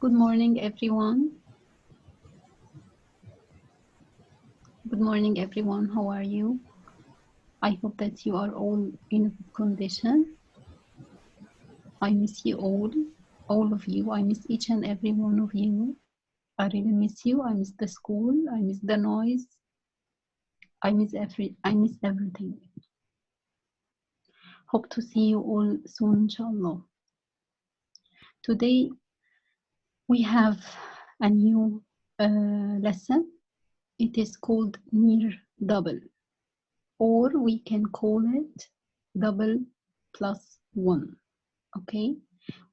Good morning, everyone. Good morning, everyone. How are you? I hope that you are all in a good condition. I miss you all of you. I miss each and every one of you. I really miss you. I miss the school. I miss the noise. I miss everything. Hope to see you all soon, inshallah. Today we have a new lesson. It is called near double, or we can call it double plus 1. Okay,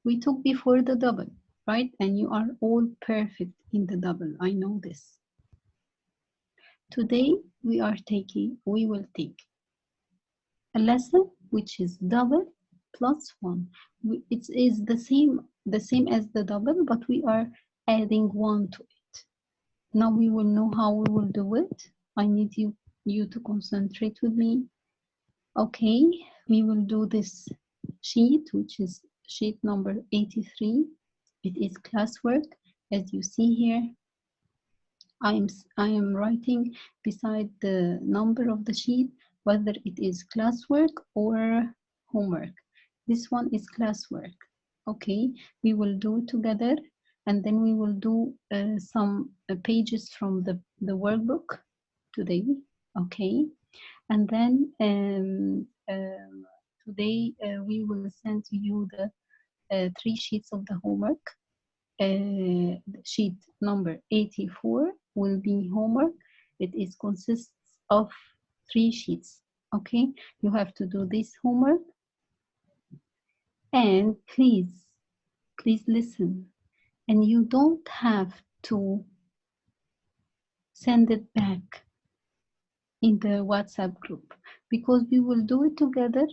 we took before the double, right? And you are all perfect in the double. I know this. Today we will take a lesson which is double plus 1. It is the same as the double, but we are adding 1 to it. Now we will know how we will do it. I need you to concentrate with me. Okay, we will do this sheet, which is sheet number 83. It is classwork. As you see here, I am writing beside the number of the sheet whether it is classwork or homework. This one is classwork. Okay, we will do it together, and then we will do some pages from the workbook today. Okay, and then today we will send to you the 3 sheets of the homework. Sheet number 84 will be homework. It consists of 3 sheets. Okay, you have to do this homework, and please listen, and you don't have to send it back in the WhatsApp group, because we will do it together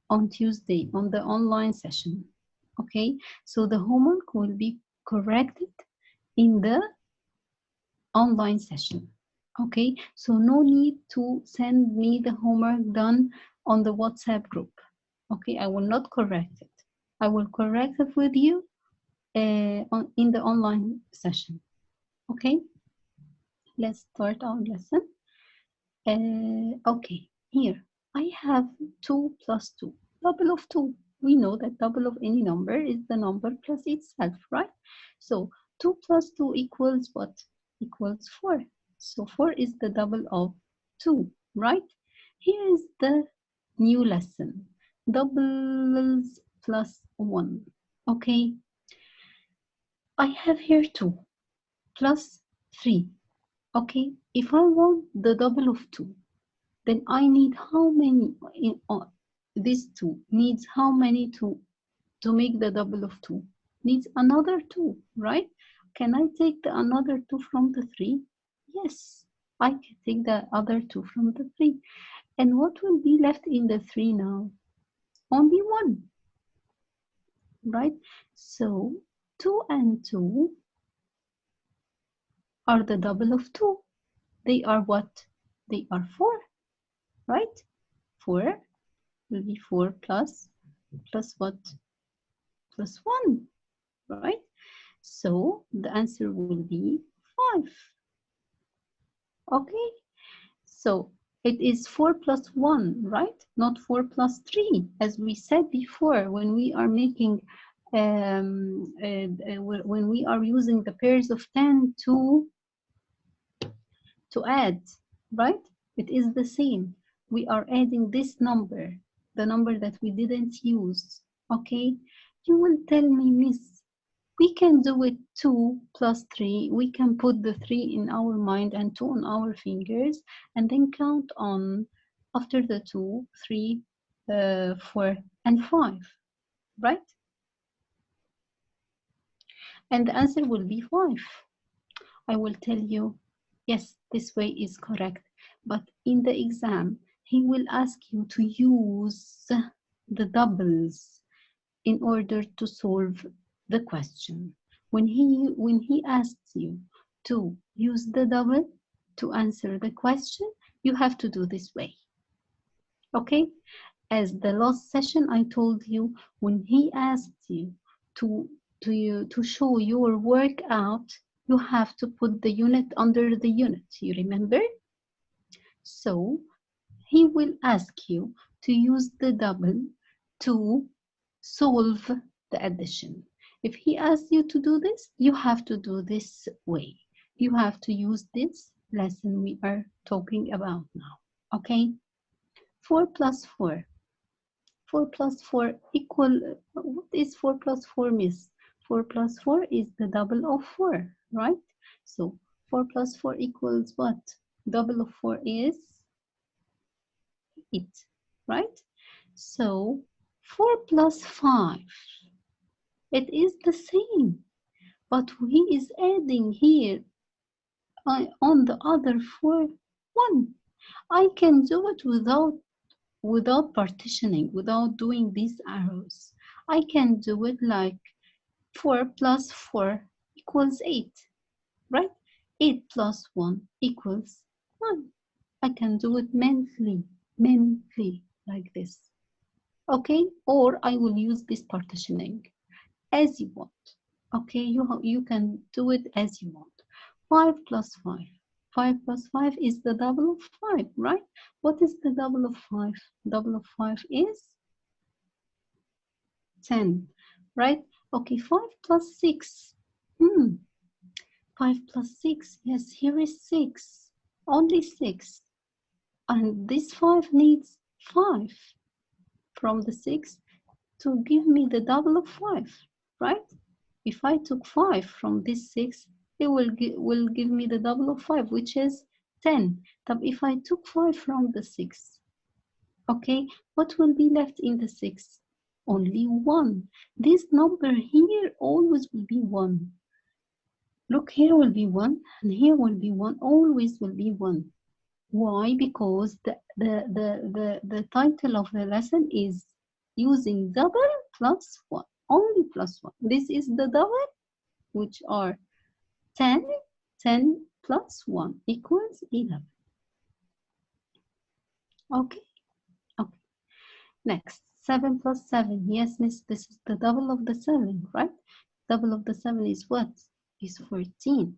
on Tuesday on the online session. Okay, so the homework will be corrected in the online session. Okay, so no need to send me the homework done on the WhatsApp group. Okay, I will not correct it. I will correct it with you in the online session. Okay, let's start our lesson. Okay, here I have 2 plus 2, double of 2. We know that double of any number is the number plus itself, right? So 2 plus 2 equals what? Equals 4. So 4 is the double of 2, right? Here is the new lesson, doubles plus 1. Okay, I have here 2 plus 3. Okay, if I want the double of 2, then I need how many? This 2 needs how many to make the double of 2? Needs another 2, right? Can I take the another 2 from the 3? Yes, I can take the other 2 from the 3. And what will be left in the 3 now? Only 1, right? So 2 and 2 are the double of 2. They are what? They are 4, right? 4 will be 4 plus what? Plus 1, right? So the answer will be 5. Okay, so it is 4 plus 1, right? Not 4 plus 3, as we said before when we are making when we are using the pairs of 10 to add, right? It is the same. We are adding this number, the number that we didn't use. Okay, you will tell me, Miss, we can do it 2 plus 3. We can put the 3 in our mind and 2 on our fingers, and then count on after the 2, 3, 4, and 5, right? And the answer will be 5. I will tell you, yes, this way is correct. But in the exam, he will ask you to use the doubles in order to solve the question. When he asks you to use the double to answer the question, you have to do this way. Okay? As the last session I told you, when he asked you to to show your work out, you have to put the unit under the unit. You remember? So he will ask you to use the double to solve the addition. If he asks you to do this, you have to do this way. You have to use this lesson we are talking about now. Okay? 4 plus 4. 4 plus 4 equal, what is 4 plus 4, miss? 4 plus 4 is the double of 4, right? So 4 plus 4 equals what? Double of 4 is 8, right? So 4 plus 5, it is the same, but he is adding here on the other 4, 1. I can do it without partitioning, without doing these arrows. I can do it like 4 plus 4 equals 8, right? 8 plus 1 equals 1. I can do it mentally like this. Okay, or I will use this partitioning as you want. Okay, you can do it as you want. 5 plus 5. 5 plus 5 is the double of 5, right? What is the double of 5? Double of 5 is 10, right? Okay, 5 plus 6. 5 plus 6, yes, here is 6. Only 6. And this 5 needs 5 from the 6 to give me the double of 5, right? If I took 5 from this 6, it will give me the double of 5, which is 10. But if I took 5 from the 6, okay, what will be left in the 6? Only 1. This number here always will be 1. Look, here will be 1, and here will be 1, always will be 1. Why? Because the title of the lesson is using double plus 1, only plus 1. This is the double, which are 10. 10 plus 1 equals 11. Okay, okay. Next, 7 plus 7. Yes, miss, this is the double of the 7, right? Double of the 7 is what? Is 14,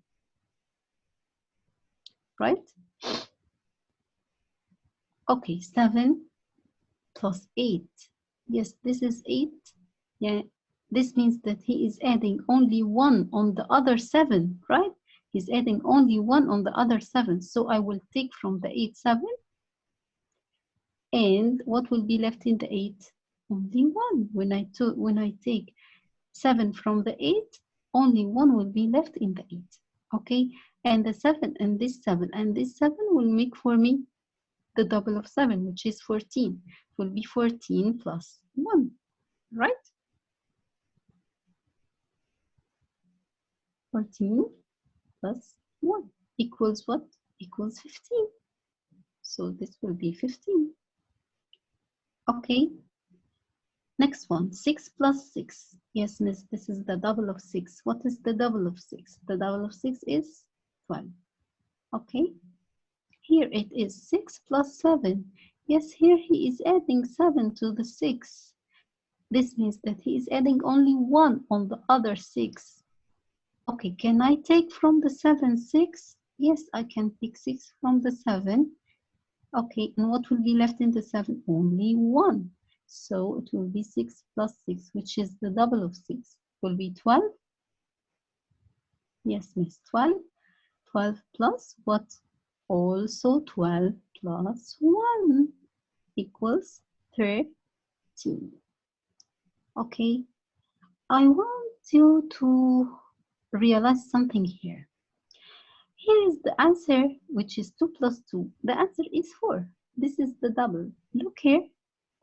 right? Okay, 7 plus 8. Yes, this is 8. Yeah, this means that he is adding only 1 on the other 7, right? He's adding only 1 on the other 7. So I will take from the 8, 7. And what will be left in the 8? Only 1. When I take 7 from the 8, only 1 will be left in the 8. Okay? And the 7 and this 7 and this 7 will make for me the double of 7, which is 14. It will be 14 plus 1, right? 14 plus 1 equals what? Equals 15. So this will be 15. Okay. Next one, 6 plus 6. Yes, miss, this is the double of 6. What is the double of 6? The double of 6 is 12. Okay. Here it is 6 plus 7. Yes, here he is adding 7 to the 6. This means that he is adding only 1 on the other 6. Okay, can I take from the 7 6? Yes, I can take 6 from the 7. Okay, and what will be left in the 7? Only 1. So it will be 6 plus 6, which is the double of 6. It will be 12. Yes, miss, 12. 12 plus what? Also 12 plus 1 equals 13. Okay, I want you to realize something here. Here is the answer, which is 2 plus 2. The answer is 4. This is the double. Look here,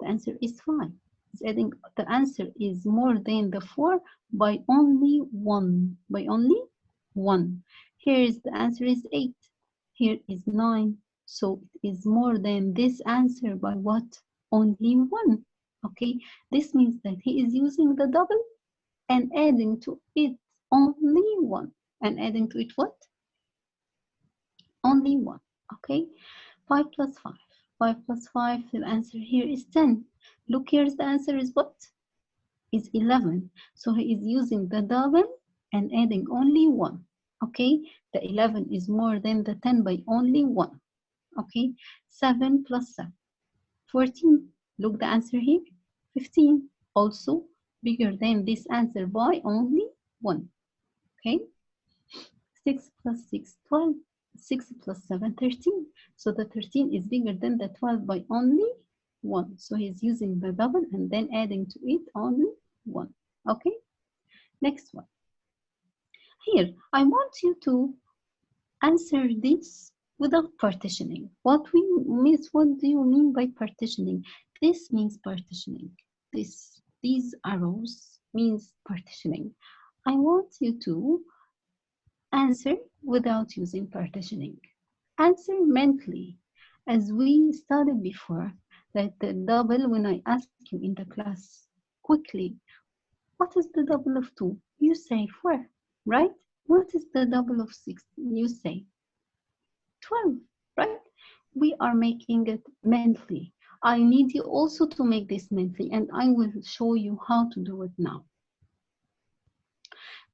the answer is 5. It's adding, the answer is more than the 4 by only 1. By only 1. Here is the answer is 8. Here is 9. So it is more than this answer by what? Only 1. Okay, this means that he is using the double and adding to it only 1. And adding to it what? Only 1. Okay, 5 plus 5. 5 plus 5, the answer here is 10. Look, here's the answer is what? is 11. So he is using the double and adding only 1. Okay, the 11 is more than the 10 by only 1. Okay, 7 plus 7, 14. Look the answer here, 15. Also bigger than this answer by only 1. Okay, 6 plus 6, 12. 6 plus 7, 13. So the 13 is bigger than the 12 by only 1. So he's using the double and then adding to it only 1. Okay, next one. Here, I want you to answer this without partitioning. What do you mean by partitioning? This means partitioning. These arrows means partitioning. I want you to answer without using partitioning. Answer mentally, as we studied before, that the double, when I ask you in the class quickly, what is the double of 2? You say 4, right? What is the double of 6? You say 12, right? We are making it mentally. I need you also to make this mentally, and I will show you how to do it now.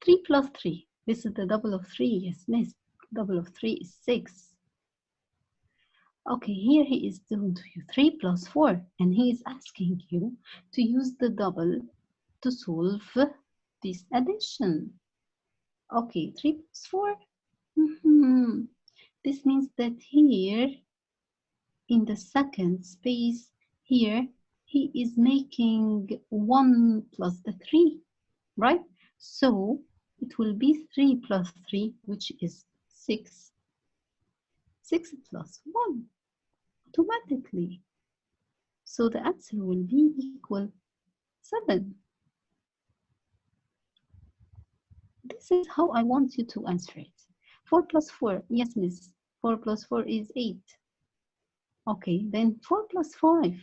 3 plus 3. This is the double of 3. Yes, miss. Double of 3 is 6. Okay, here he is doing to you 3 plus 4, and he is asking you to use the double to solve this addition. Okay, 3 plus 4. This means that here, in the second space, here, he is making 1 plus the 3, right? So it will be 3 plus 3, which is 6. 6 plus 1, automatically. So the answer will be equal 7. This is how I want you to answer it. 4 plus 4, yes, miss. 4 plus 4 is 8. Okay, then 4 plus 5.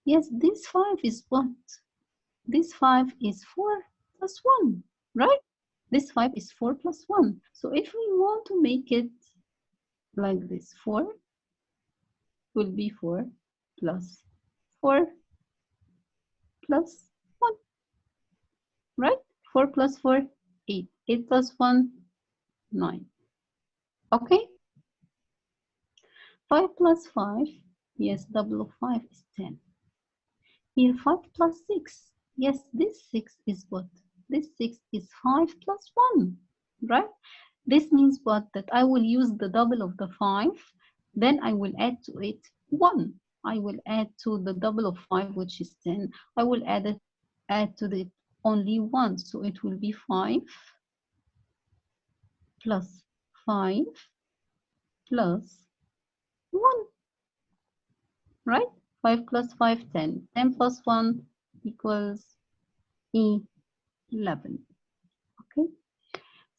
Yes, this 5 is what? This 5 is 4 plus 1, right? This 5 is 4 plus 1. So if we want to make it like this, 4 will be 4 plus 4 plus 1, right? 4 plus 4, 8. 8 plus 1, 9. Okay? 5 plus 5, yes, double of 5 is 10. Here, 5 plus 6, yes, this 6 is what? This 6 is 5 plus 1, right? This means what? That I will use the double of the 5, then I will add to it 1. I will add to the double of 5, which is 10. I will add to it only 1, so it will be 5 plus 5 plus 1, right? 5 plus 5, 10. 10 plus 1 equals 11. Okay.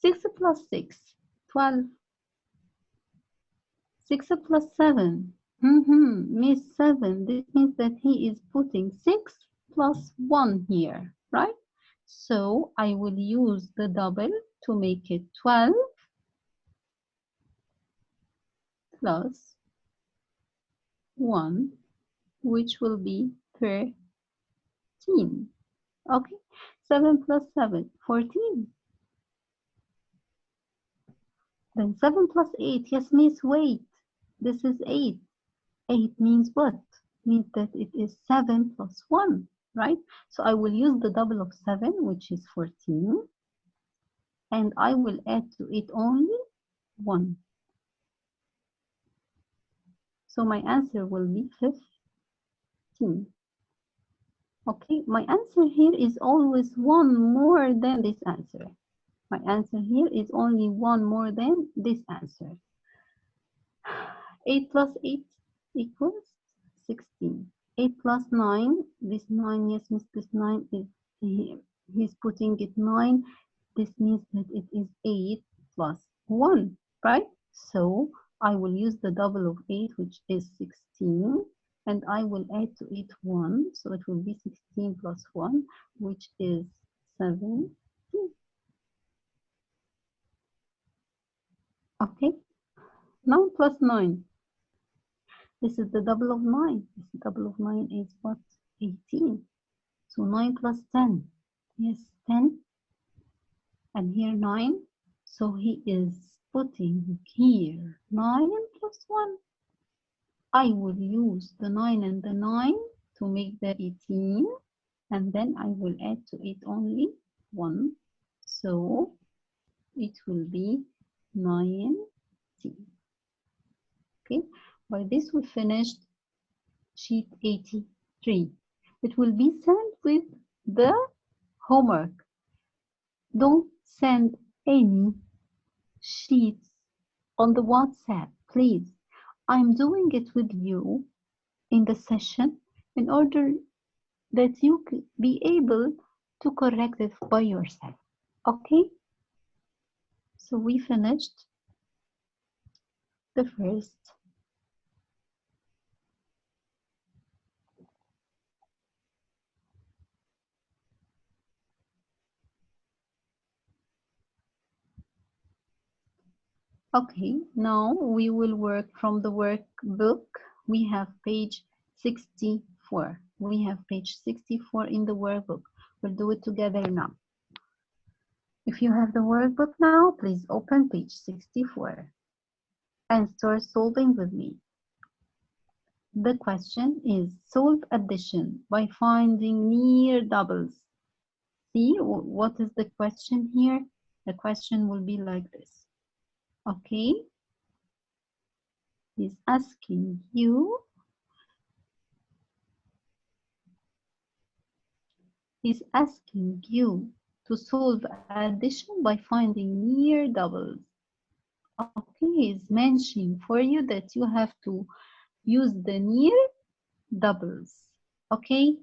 6 plus 6, 12. 6 plus 7. Miss 7. This means that he is putting 6 plus 1 here, right? So I will use the double to make it 12 plus 1, which will be 13. Okay, 7 plus 7, 14. Then 7 plus 8, yes, miss, wait. This is 8. 8 means what? Means that it is 7 plus 1, right? So I will use the double of 7, which is 14. And I will add to it only 1. So my answer will be 15. Okay, my answer here is always 1 more than this answer. My answer here is only 1 more than this answer. 8 plus 8 equals 16. 8 plus 9, this 9, yes, miss, this 9 is, he's putting it 9. This means that it is 8 plus 1, right? So I will use the double of 8, which is 16, and I will add to it 1. So it will be 16 plus 1, which is 17. Okay, 9 plus 9. This is the double of 9. This double of 9 is what? 18. So 9 plus 10. Yes, 10, and here 9. So he is putting here 9 plus 1. I will use the 9 and the 9 to make the 18, and then I will add to it only 1. So it will be 19. Okay, by this we finished sheet 83. It will be sent with the homework. Don't send any sheets on the WhatsApp, please. I'm doing it with you in the session in order that you be able to correct it by yourself. Okay? So we finished the first. Okay, now we will work from the workbook. We have page 64. We have page 64 in the workbook. We'll do it together now. If you have the workbook now, please open page 64 and start solving with me. The question is solve addition by finding near doubles. See what is the question here? The question will be like this. Okay, he's asking you. He's asking you to solve addition by finding near doubles. Okay, he's mentioning for you that you have to use the near doubles. Okay,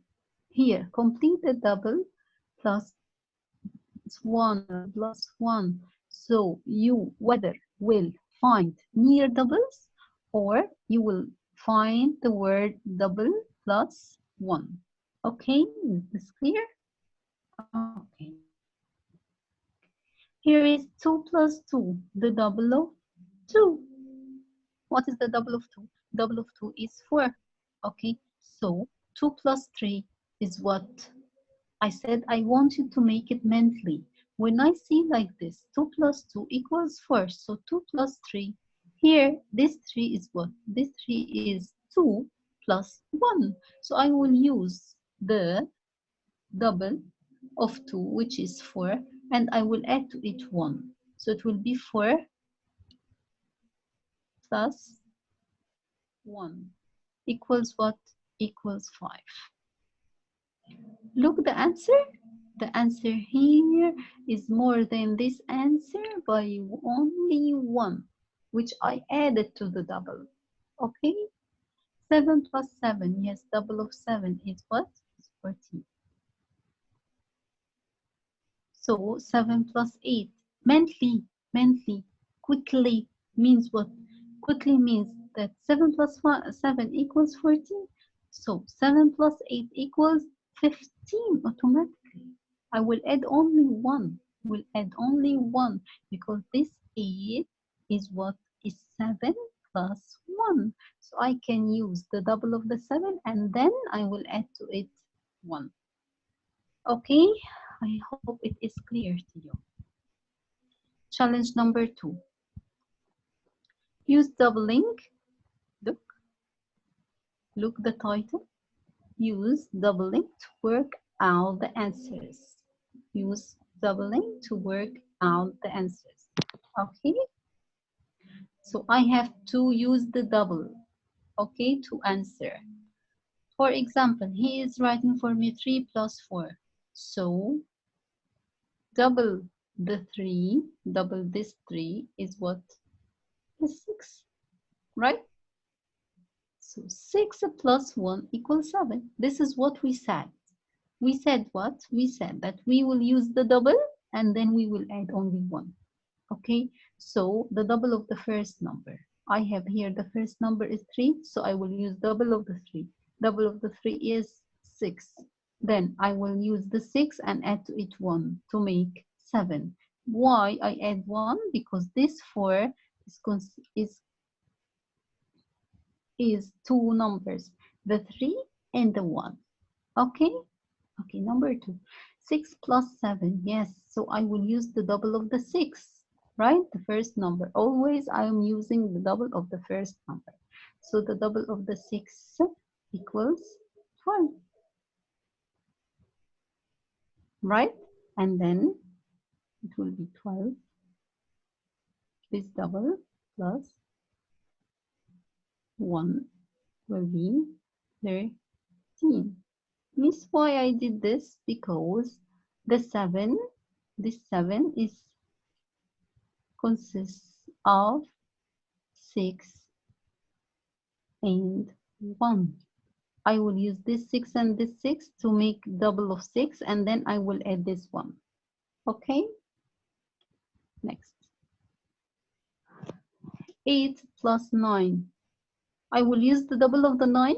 here complete the double plus 1 plus 1. So you whether will find near doubles or you will find the word double plus 1. Okay, is this clear? Okay. Here is 2 plus 2, the double of 2. What is the double of 2? Double of 2 is 4. Okay, so 2 plus 3 is what? I said I want you to make it mentally. When I see like this, 2 plus 2 equals 4. So 2 plus 3. Here, this 3 is what? This 3 is 2 plus 1. So I will use the double of 2, which is 4, and I will add to it 1. So it will be 4 plus 1 equals what? Equals 5. Look the answer. The answer here is more than this answer by only 1, which I added to the double. Okay? 7 plus 7. Yes, double of 7 is what? Is 14. So 7 plus 8. Mentally, quickly means what? Quickly means that 7 plus 7 equals 14. So 7 plus 8 equals 15 automatically. I will add only 1. Will add only 1 because this 8 is what? Is 7 plus 1. So I can use the double of the 7 and then I will add to it 1. Okay, I hope it is clear to you. Challenge number 2. Use doubling. Look the title. Use doubling to work out the answers. Use doubling to work out the answers. Okay, so I have to use the double, okay, to answer. For example, he is writing for me 3 plus 4. So double the 3, double this 3 is what? Is 6, right? So 6 plus 1 equals 7. This is what we said. We said what? We said that we will use the double and then we will add only 1. Okay, so the double of the first number. I have here the first number is 3, so I will use double of the 3. Double of the 3 is 6. Then I will use the 6 and add to it 1 to make 7. Why I add 1? Because this 4 is two numbers, the 3 and the 1. Okay? Okay, number 2. 6 plus 7, yes. So I will use the double of the 6, right? The first number. Always I am using the double of the first number. So the double of the 6 equals 12, right? And then it will be 12, this double plus 1 will be 13. Miss, why I did this? Because the 7, this 7 is consists of 6 and 1. I will use this 6 and this 6 to make double of 6, and then I will add this 1. Okay? Next. 8 plus 9. I will use the double of the 9?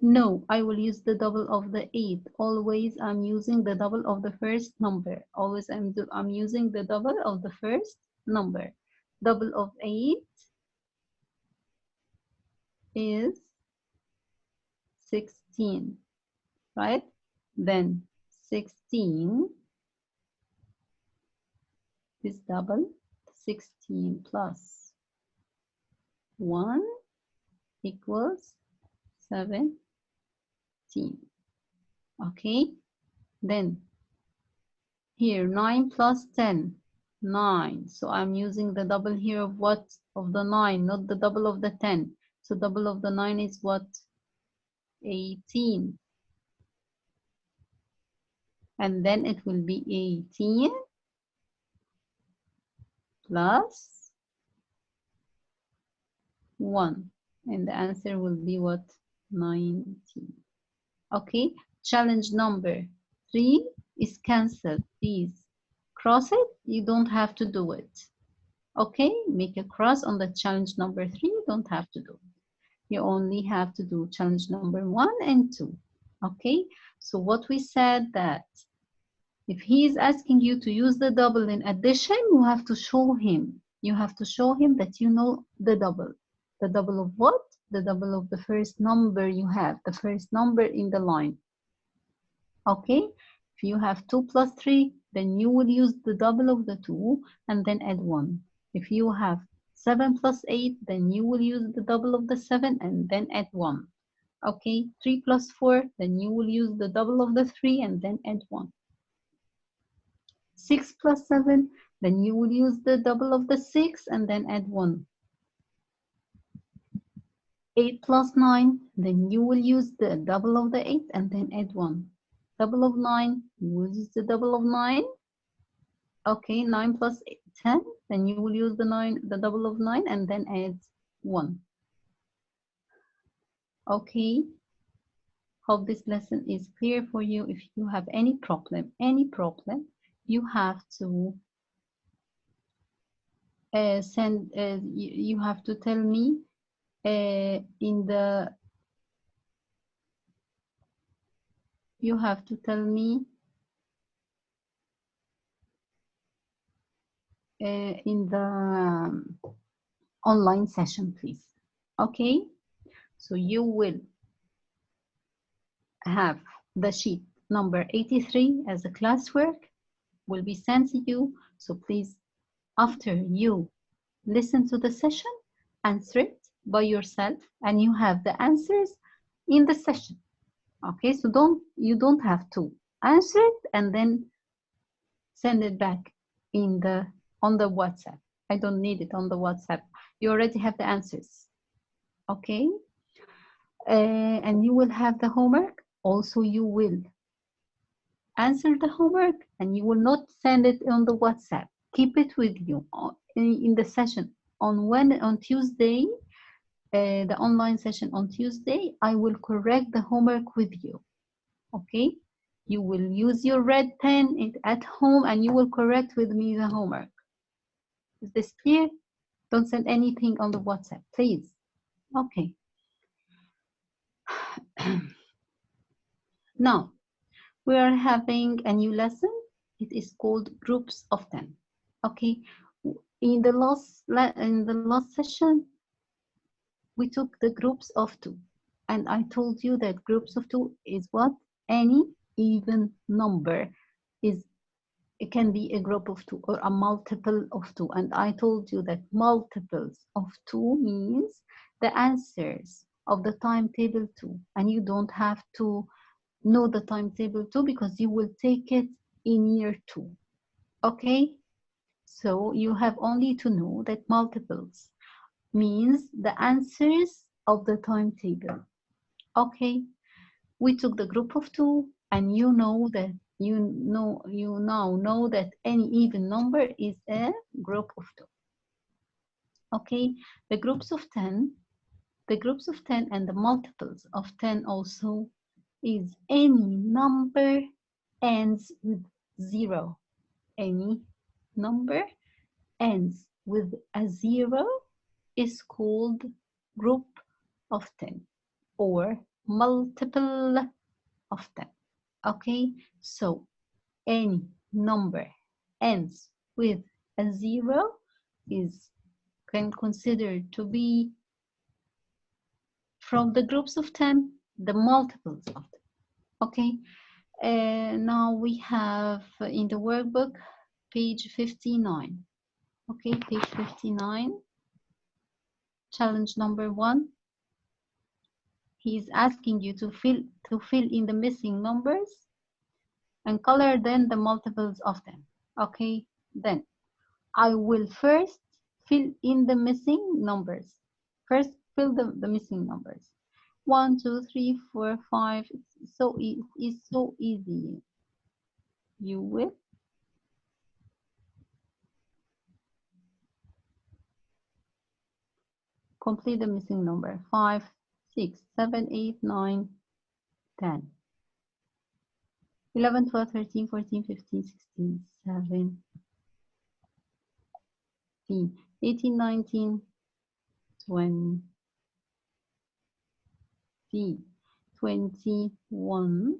No, I will use the double of the 8. Always I'm using the double of the first number. Always I'm using the double of the first number. Double of 8 is 16, right? Then 16 is double. 16 plus 1 equals 17. Okay, then here 9 plus 10, 9. So I'm using the double here of what? Of the 9, not the double of the 10. So double of the 9 is what? 18. And then it will be 18 plus 1. And the answer will be what? 19. Okay, challenge number 3 is cancelled. Please cross it. You don't have to do it. Okay, make a cross on the challenge number 3. You don't have to do it. You only have to do challenge number 1 and 2. Okay, so what we said that if he is asking you to use the double in addition, you have to show him. You have to show him that you know the double. The double of what? The double of the first number you have, the first number in the line. Okay, if you have 2 plus 3, then you will use the double of the 2 and then add 1. If you have 7 plus 8, then you will use the double of the 7 and then add 1. Okay, 3 plus 4, then you will use the double of the 3 and then add 1. 6 plus 7, then you will use the double of the 6 and then add 1. 8 plus 9, then you will use the double of the 8 and then add 1. Double of 9, you will use the double of 9. Okay, 9 plus 8, 10, then you will use the double of 9 and then add 1. Okay, hope this lesson is clear for you. If you have any problem, you have to you have to tell me you have to tell me in the online session, please. Okay, so you will have the sheet number 83 as a classwork will be sent to you. So please, after you listen to the session, answer it by yourself, and you have the answers in the session. Okay, so you don't have to answer it and then send it back on the WhatsApp. I don't need it on the WhatsApp. You already have the answers. Okay, and you will have the homework. Also, you will answer the homework and you will not send it on the WhatsApp. Keep it with you in the session. On Tuesday, the online session on Tuesday, I will correct the homework with you. Okay, you will use your red pen at home and you will correct with me the homework. Is this clear? Don't send anything on the WhatsApp, please. Okay. Now, we are having a new lesson. It is called groups of 10. Okay, in the last session, we took the groups of 2. And I told you that groups of 2 is what? Any even number. is, it can be a group of 2 or a multiple of 2. And I told you that multiples of 2 means the answers of the timetable 2. And you don't have to know the timetable 2 because you will take it in year 2. Okay? So you have only to know that multiples means the answers of the timetable. Okay? We took the group of 2, and you know that you now know that any even number is a group of 2. Okay, the groups of 10, and the multiples of 10 also is any number ends with 0. Any number ends with a 0 is called group of 10 or multiple of 10. Okay, so any number ends with a 0 is can consider to be from the groups of 10 the multiples of 10. Okay, now we have in the workbook page 59. Okay, page 59, challenge number 1. He's asking you to fill in the missing numbers and color then the multiples of them. Okay, then I will first fill in the missing numbers. First, fill the missing numbers. 1, 2, 3, 4, 5. It's so easy. You will complete the missing number. 5, 6, 7, 8, 9, 10. 11, 12, 13, 14, 15, 16, 17, 18, 19, 20, 21,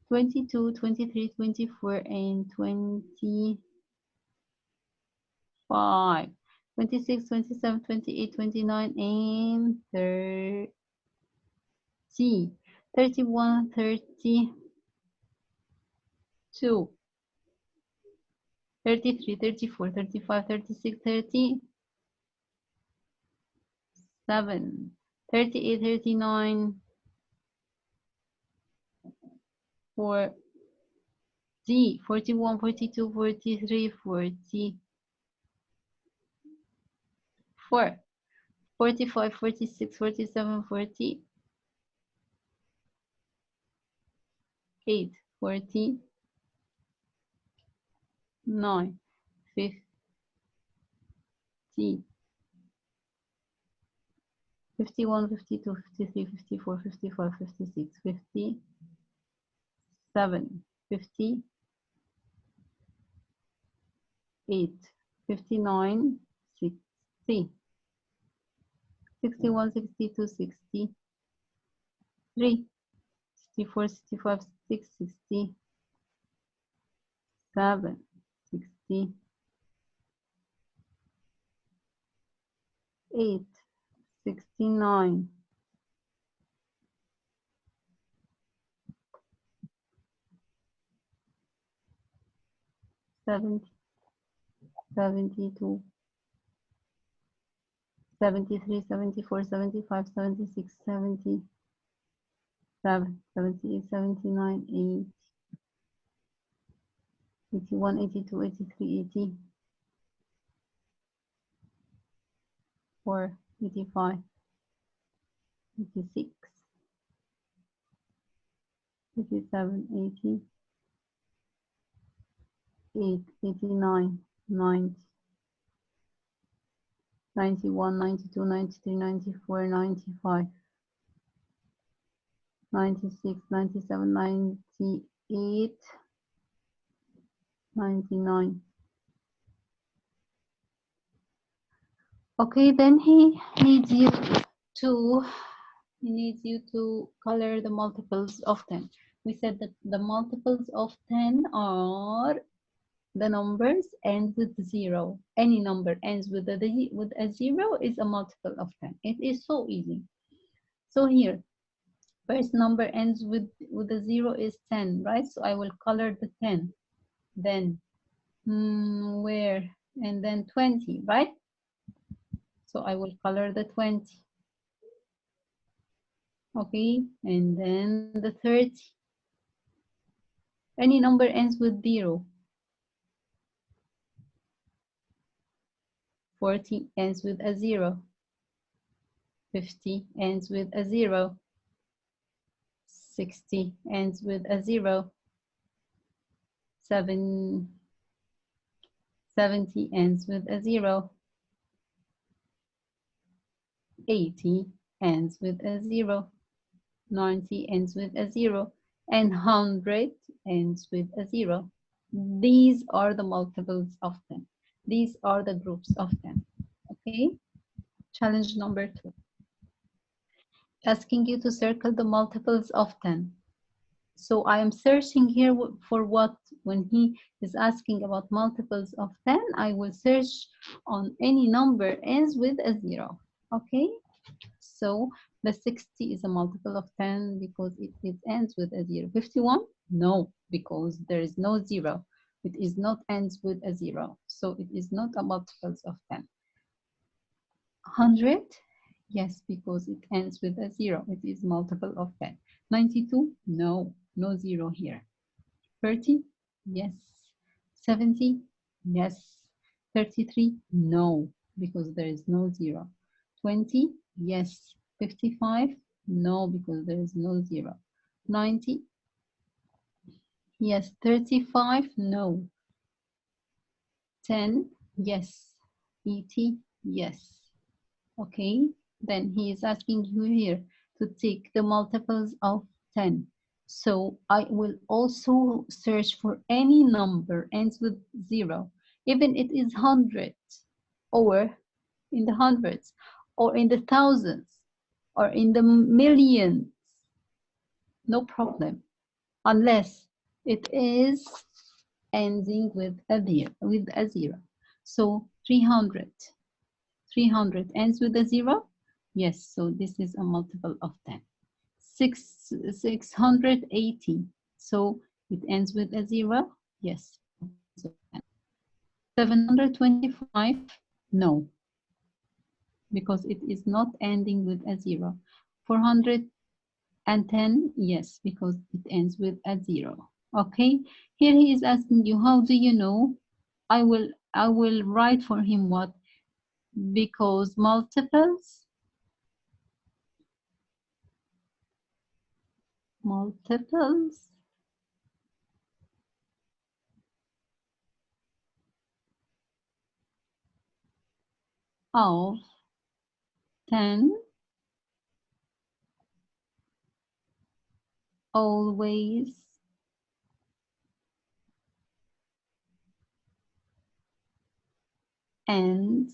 22, 23, 24, and 25, 26, 27, 28, 29, and 30, 31, 32, 33, 34, 35, 36, 37, 38, 39, 40, 41, 42, 43, 44, 45, 46, 47, 48, 49, 50, 51, 52, 53, 54, 55, 56, 57, 58, 59, 60, 61, 62, 63, 64, 65, 66, 67, 68, 69, 70, 72, 73, 74, 75, 76, 77, 78, 79, 80, 81, 82, 83, 84, 85, 86, 87, 80, 89, 90, 91, 92, 93, 94, 95, 96, 97, 98, 99. Okay, then he needs you to color the multiples of 10. We said that the multiples of 10 are the numbers end with 0. Any number ends with a 0 is a multiple of 10. It is so easy. So here, First number ends with a 0 is 10, right? So I will color the 10. Then where? And then 20, right? So I will color the 20. Okay, and then the 30. Any number ends with 0. 40 ends with a 0. 50 ends with a 0. 60 ends with a 0. 70 ends with a 0. 80 ends with a 0. 90 ends with a 0. And 100 ends with a 0. These are the multiples of 10. These are the groups of 10. Okay? Challenge number 2. Asking you to circle the multiples of 10. So I am searching here for what? When he is asking about multiples of 10, I will search on any number ends with a 0. Okay? So the 60 is a multiple of 10 because it ends with a 0. 51? No, because there is no 0. It is not ends with a 0. So it is not a multiples of 10. 100? Yes, because it ends with a 0. It is multiple of 10. 92? No, no 0 here. 30? Yes. 70? Yes. 33? No, because there is no 0. 20? Yes. 55? No, because there is no 0. 90? Yes. 35? No. 10? Yes. 80? Yes. Okay, then he is asking you here to take the multiples of 10. So I will also search for any number ends with 0, even it is 100 or in the hundreds or in the thousands or in the millions. No problem, unless it is ending with a 0. So 300. 300 ends with a 0? Yes, so this is a multiple of 10. 680. So it ends with a 0? Yes. 725? No, because it is not ending with a 0. 410? Yes, because it ends with a 0. Okay, here he is asking you, how do you know? I will write for him what? Because multiples of 10 always end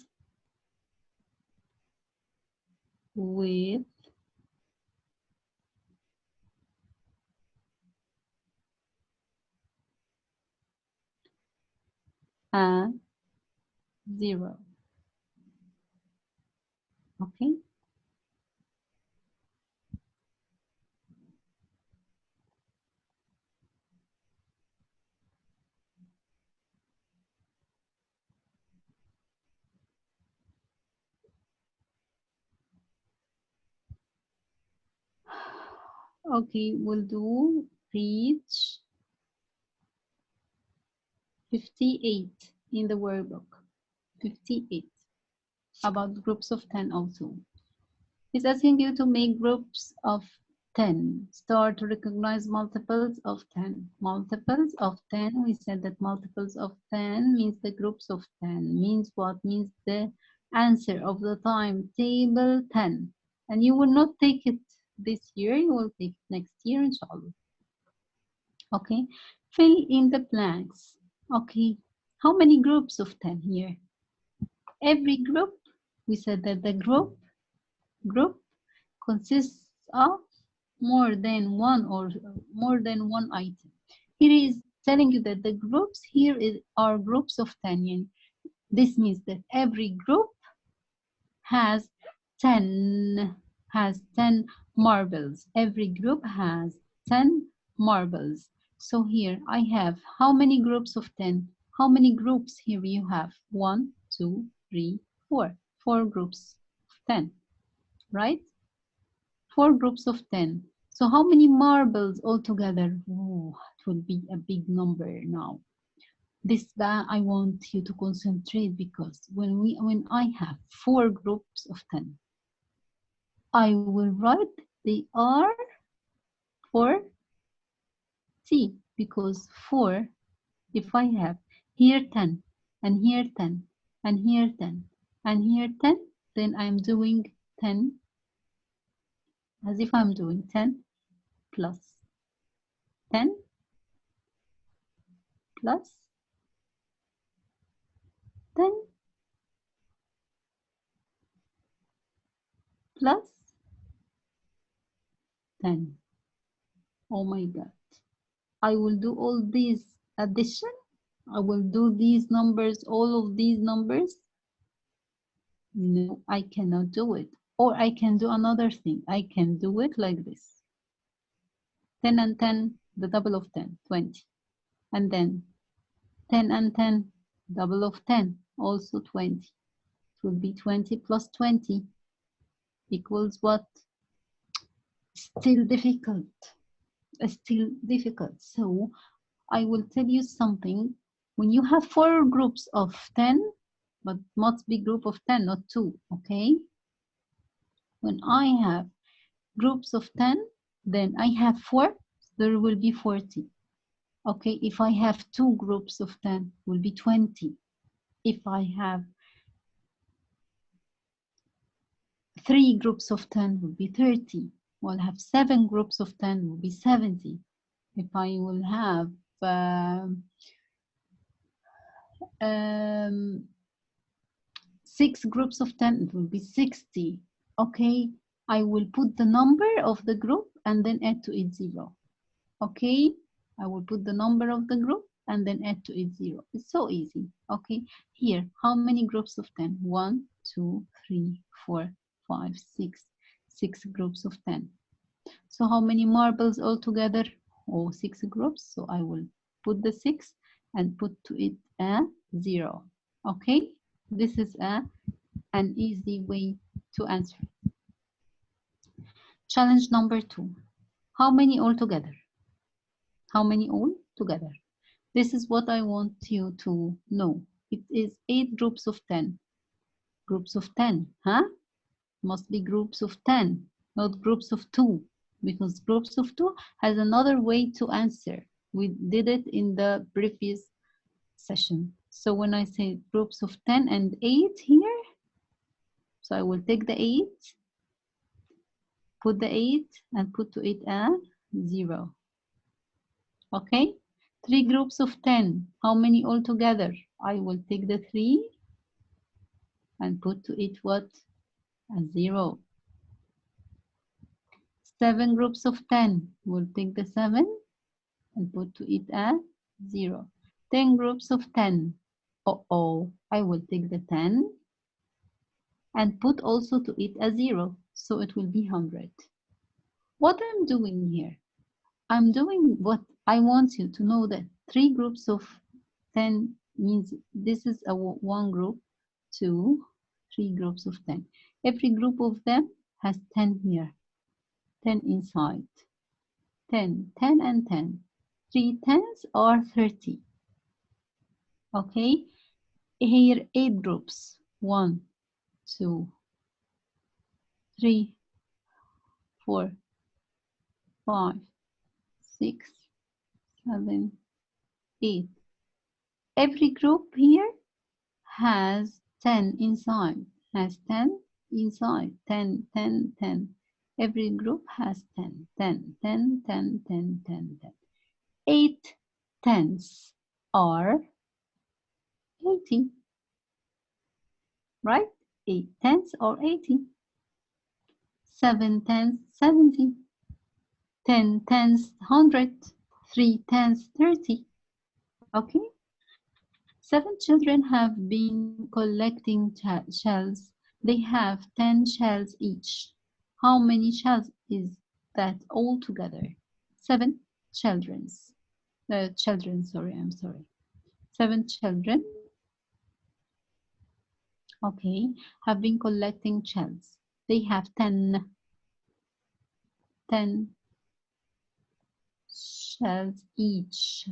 with a 0. Okay, okay, we'll do page 58 in the workbook. 58 about groups of 10 also. It's asking you to make groups of 10. Start to recognize multiples of 10. Multiples of 10, we said that multiples of 10 means the groups of 10. Means what? Means the answer of the timetable 10. And you will not take it this year, you will take it next year, inshallah. Okay, fill in the blanks. Okay, how many groups of 10 here? Every group, we said that the group consists of more than one or more than one item. Here is telling you that the groups here are groups of 10. This means that every group has 10 marbles. Every group has 10 marbles. So here I have how many groups of 10? How many groups here you have? 1, 2, 3, 4. 4 groups of 10, right? 4 groups of 10. So how many marbles altogether? Oh, it will be a big number now. This I want you to concentrate because when I have 4 groups of 10, I will write they are 4 T because 4, if I have here 10 and here 10 and here 10 and here 10, then I'm doing 10 as if I'm doing 10 plus 10 plus 10 plus 10. Oh my God. I will do all these addition. I will do these numbers, all of these numbers. No, I cannot do it. Or I can do another thing. I can do it like this. 10 and 10, the double of 10, 20. And then 10 and 10, double of 10, also 20. It will be 20 plus 20 equals what? Still difficult. Still difficult. So I will tell you something. When you have 4 groups of 10, but must be group of 10, not 2, okay? When I have groups of 10, then I have 4, there will be 40. Okay, if I have 2 groups of 10, will be 20. If I have 3 groups of 10, will be 30. We'll have 7 groups of 10, will be 70. If I will have um, 6 groups of 10, it will be 60. Okay, I will put the number of the group and then add to it 0. Okay, I will put the number of the group and then add to it 0. It's so easy. Okay, here, how many groups of 10? 1, 2, 3, 4, 5, 6. 6 groups of 10. So how many marbles altogether? Oh, 6 groups. So I will put the 6 and put to it a 0. Okay, this is an easy way to answer. Challenge number 2. How many altogether? How many all together? This is what I want you to know. It is 8 groups of 10. Groups of 10, huh? Must be groups of 10, not groups of 2, because groups of 2 has another way to answer. We did it in the previous session. So when I say groups of 10 and 8 here, so I will take the 8, put the 8 and put to it a 0. Okay, 3 groups of 10. How many altogether? I will take the 3 and put to it what? A 0. 7 groups of 10. We'll take the 7 and put to it a 0. 10 groups of 10. Uh-oh, I will take the 10 and put also to it a 0. So it will be 100. What I'm doing here? I'm doing what I want you to know that 3 groups of 10 means this is a 1 group, 2, 3 groups of 10. Every group of them has 10 here, 10 inside, 10, 10 and 10. 3 tens are 30. Okay, here 8 groups, 1, 2, 3, 4, 5, 6, 7, 8. Every group here has 10 inside, has 10 inside, 10, 10, 10. Every group has 10, 10, 10, 10, 10, 10, 10. 8 tens are 80, right? 8 tens are 80. 7 tens, 70. 10 tens, 100. 3 tens, 30. Okay? 7 children have been collecting shells. They have 10 shells each. How many children is that all together? 7 children's. Children, sorry, I'm sorry. 7 children, okay, have been collecting shells. They have 10 shells each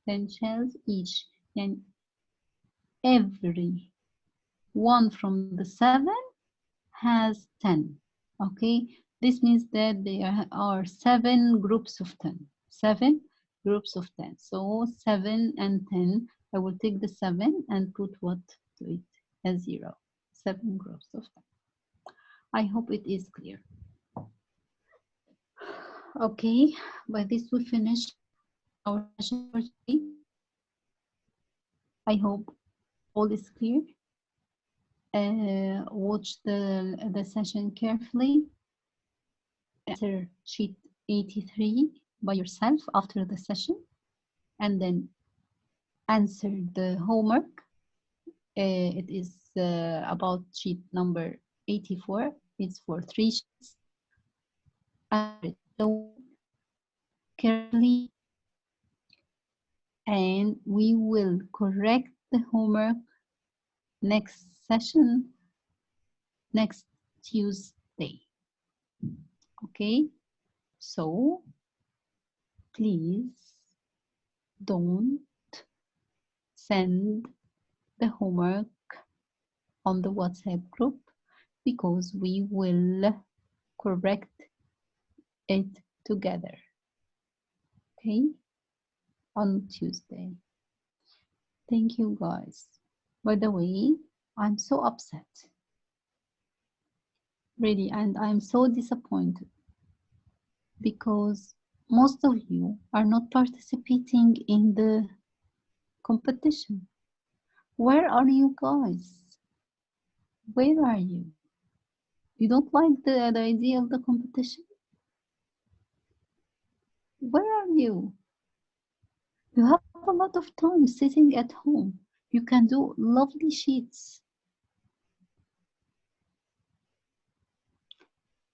10 shells each, and every one from the 7 has 10. Okay, this means that there are 7 groups of 10. 7 groups of 10. So 7 and 10, I will take the 7 and put what to it as 0. 7 groups of 10. I hope it is clear. Okay, by this we finish our session for today. I hope all is clear. Watch the session carefully. Answer sheet 83 by yourself after the session, and then answer the homework. It is about sheet number 84. It's for 3 sheets. Answer it slowly, carefully, and we will correct the homework next session, next Tuesday. Okay, so please don't send the homework on the WhatsApp group, because we will correct it together, okay, on Tuesday. Thank you, guys. By the way, I'm so upset, really, and I'm so disappointed because most of you are not participating in the competition. Where are you guys? Where are you? You don't like the idea of the competition? Where are you? You have a lot of time sitting at home. You can do lovely sheets.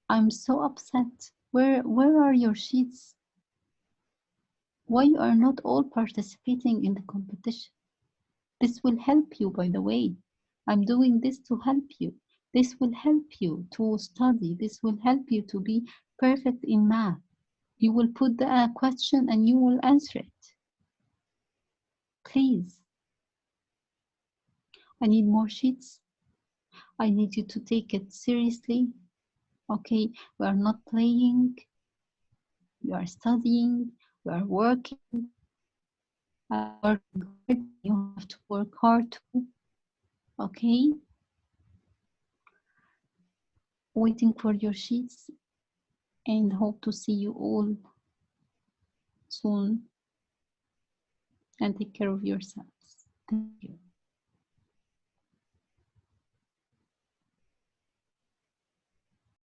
I'm so upset. Where are your sheets? Why you are not all participating in the competition? This will help you, by the way. I'm doing this to help you. This will help you to study. This will help you to be perfect in math. You will put the question and you will answer it. Please. I need more sheets. I need you to take it seriously. Okay, we are not playing. We are studying. We are working. I'm working hard. You have to work hard too. Okay. Waiting for your sheets and hope to see you all soon, and take care of yourselves. Thank you.